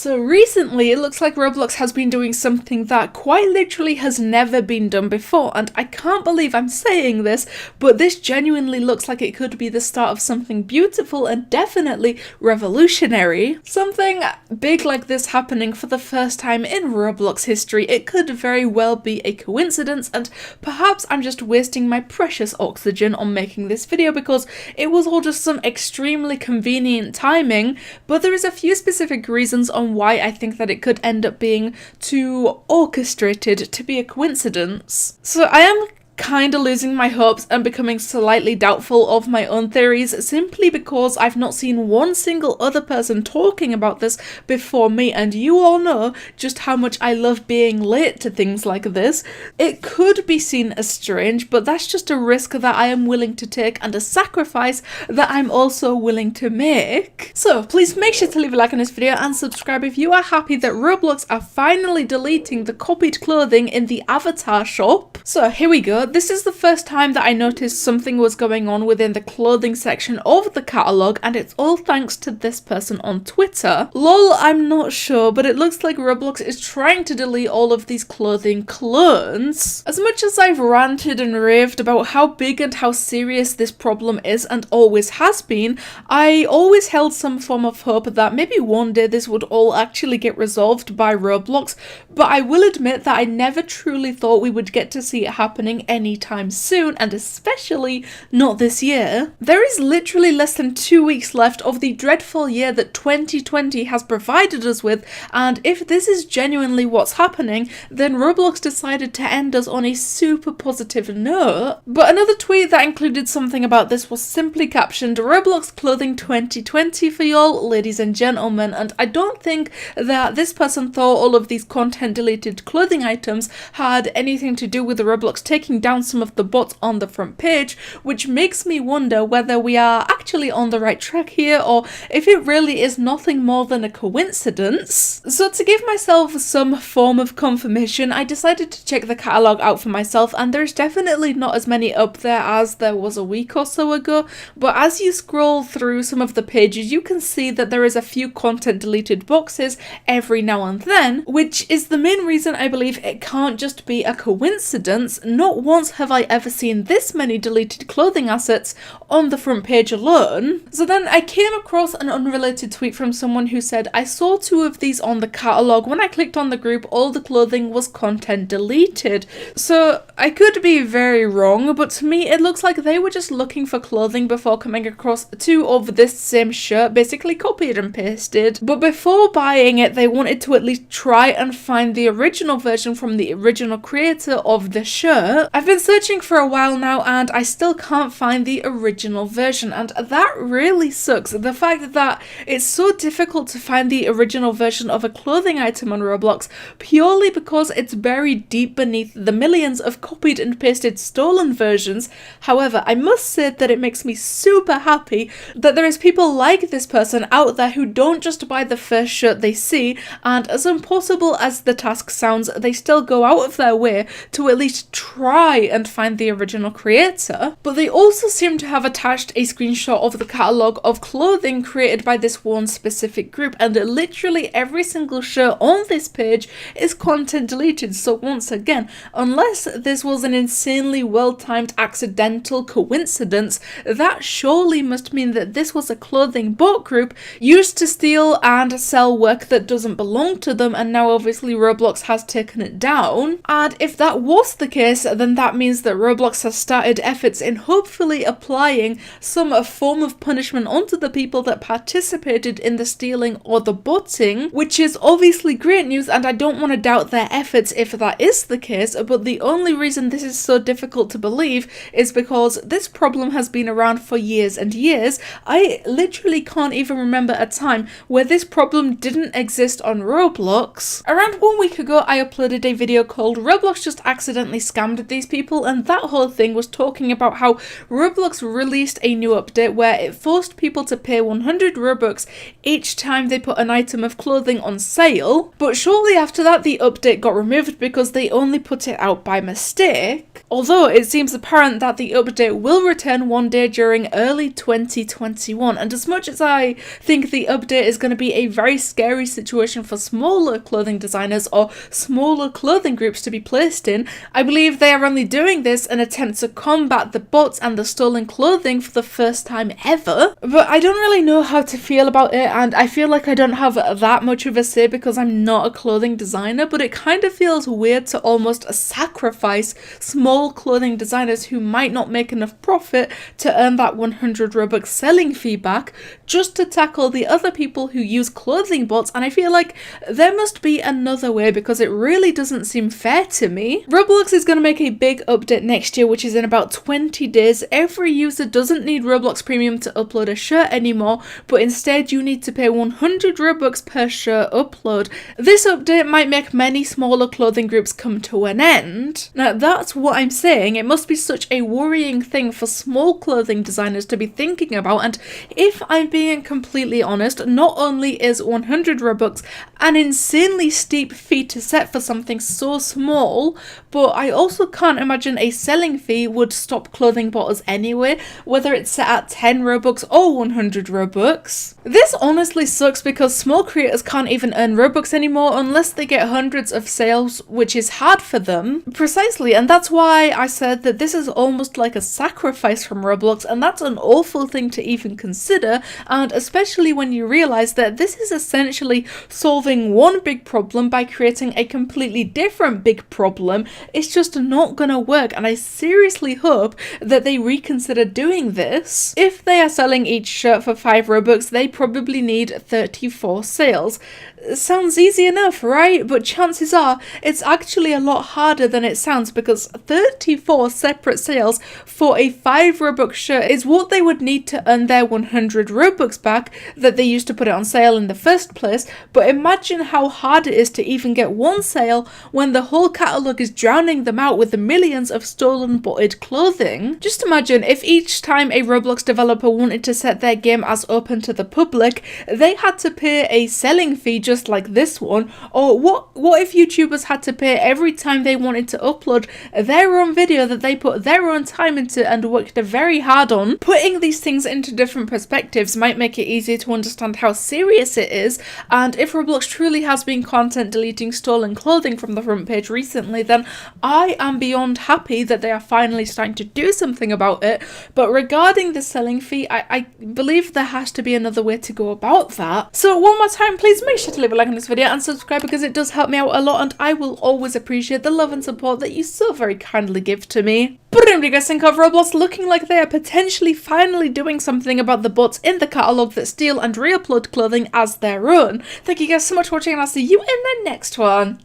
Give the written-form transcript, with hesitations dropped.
So recently, it looks like Roblox has been doing something that quite literally has never been done before, and I can't believe I'm saying this, but this genuinely looks like it could be the start of something beautiful and definitely revolutionary. Something big like this happening for the first time in Roblox history. It could very well be a coincidence, and perhaps I'm just wasting my precious oxygen on making this video because it was all just some extremely convenient timing, but there is a few specific reasons on why I think that it could end up being too orchestrated to be a coincidence. So I am kind of losing my hopes and becoming slightly doubtful of my own theories simply because I've not seen one single other person talking about this before me, and you all know just how much I love being late to things like this. It could be seen as strange, but that's just a risk that I am willing to take and a sacrifice that I'm also willing to make. So please make sure to leave a like on this video and subscribe if you are happy that Roblox are finally deleting the copied clothing in the avatar shop. So here we go. This is the first time that I noticed something was going on within the clothing section of the catalogue, and it's all thanks to this person on Twitter. Lol, I'm not sure, but it looks like Roblox is trying to delete all of these clothing clones. As much as I've ranted and raved about how big and how serious this problem is and always has been, I always held some form of hope that maybe one day this would all actually get resolved by Roblox, but I will admit that I never truly thought we would get to see it happening anytime soon, and especially not this year. There is literally less than 2 weeks left of the dreadful year that 2020 has provided us with, and if this is genuinely what's happening, then Roblox decided to end us on a super positive note. But another tweet that included something about this was simply captioned "Roblox Clothing 2020 for y'all, ladies and gentlemen," and I don't think that this person thought all of these content deleted clothing items had anything to do with the Roblox taking down some of the bots on the front page, which makes me wonder whether we are actually on the right track here or if it really is nothing more than a coincidence. So to give myself some form of confirmation, I decided to check the catalogue out for myself, and there's definitely not as many up there as there was a week or so ago, but as you scroll through some of the pages you can see that there is a few content deleted boxes every now and then, which is the main reason I believe it can't just be a coincidence. Not once have I ever seen this many deleted clothing assets on the front page alone. So then I came across an unrelated tweet from someone who said, "I saw 2 of these on the catalogue. When I clicked on the group, all the clothing was content deleted." So I could be very wrong, but to me it looks like they were just looking for clothing before coming across 2 of this same shirt, basically copied and pasted. But before buying it, they wanted to at least try and find the original version from the original creator of the shirt. I've been searching for a while now and I still can't find the original version, and that really sucks. The fact that it's so difficult to find the original version of a clothing item on Roblox purely because it's buried deep beneath the millions of copied and pasted stolen versions. However, I must say that it makes me super happy that there is people like this person out there who don't just buy the first shirt they see, and as impossible as the task sounds, they still go out of their way to at least try and find the original creator. But they also seem to have attached a screenshot of the catalogue of clothing created by this one specific group, and literally every single shirt on this page is content deleted. So once again, unless this was an insanely well-timed accidental coincidence, that surely must mean that this was a clothing bot group used to steal and sell work that doesn't belong to them, and now obviously Roblox has taken it down. And if that was the case, then that means that Roblox has started efforts in hopefully applying some form of punishment onto the people that participated in the stealing or the botting, which is obviously great news, and I don't want to doubt their efforts if that is the case, but the only reason this is so difficult to believe is because this problem has been around for years and years. I literally can't even remember a time where this problem didn't exist on Roblox. Around 1 week ago, I uploaded a video called "Roblox just accidentally scammed these people, and that whole thing was talking about how Roblox released a new update where it forced people to pay 100 Robux each time they put an item of clothing on sale, but shortly after that the update got removed because they only put it out by mistake, although it seems apparent that the update will return one day during early 2021. And as much as I think the update is going to be a very scary situation for smaller clothing designers or smaller clothing groups to be placed in, I believe they are only doing this in an attempt to combat the bots and the stolen clothing for the first time ever. But I don't really know how to feel about it, and I feel like I don't have that much of a say because I'm not a clothing designer, but it kind of feels weird to almost sacrifice small clothing designers who might not make enough profit to earn that 100 Robux selling fee back just to tackle the other people who use clothing bots. And I feel like there must be another way because it really doesn't seem fair to me. Roblox is going to make a big update next year, which is in about 20 days. Every user doesn't need Roblox Premium to upload a shirt anymore, but instead you need to pay 100 Robux per shirt upload. This update might make many smaller clothing groups come to an end. Now that's what I'm saying. It must be such a worrying thing for small clothing designers to be thinking about, and if I'm being completely honest, not only is 100 Robux an insanely steep fee to set for something so small, but I also can't imagine a selling fee would stop clothing bottles anyway, whether it's set at 10 Robux or 100 Robux. This honestly sucks because small creators can't even earn Robux anymore unless they get hundreds of sales, which is hard for them. Precisely, and that's why I said that this is almost like a sacrifice from Roblox, and that's an awful thing to even consider, and especially when you realize that this is essentially solving one big problem by creating a completely different big problem. It's just not gonna work, and I seriously hope that they reconsider doing this. If they are selling each shirt for 5 Robux, they probably need 34 sales. Sounds easy enough, right? But chances are it's actually a lot harder than it sounds, because 34 separate sales for a 5 Robux shirt is what they would need to earn their 100 Robux back that they used to put it on sale in the first place. But imagine how hard it is to even get one sale when the whole catalogue is drowning them out with the millions of stolen botted clothing. Just imagine if each time a Roblox developer wanted to set their game as open to the public, they had to pay a selling fee just like this one. Or what if YouTubers had to pay every time they wanted to upload their own video that they put their own time into and worked very hard on? Putting these things into different perspectives might make it easier to understand how serious it is, and if Roblox truly has been content deleting stolen clothing from the front page recently, then I am beyond happy that they are finally starting to do something about it. But regarding the selling fee, I believe there has to be another way to go about that. So one more time, please make sure to leave a like on this video and subscribe because it does help me out a lot, and I will always appreciate the love and support that you so very kindly give to me. But anyway, you guys think of Roblox looking like they are potentially finally doing something about the bots in the catalogue that steal and re-upload clothing as their own. Thank you guys so much for watching, and I'll see you in the next one.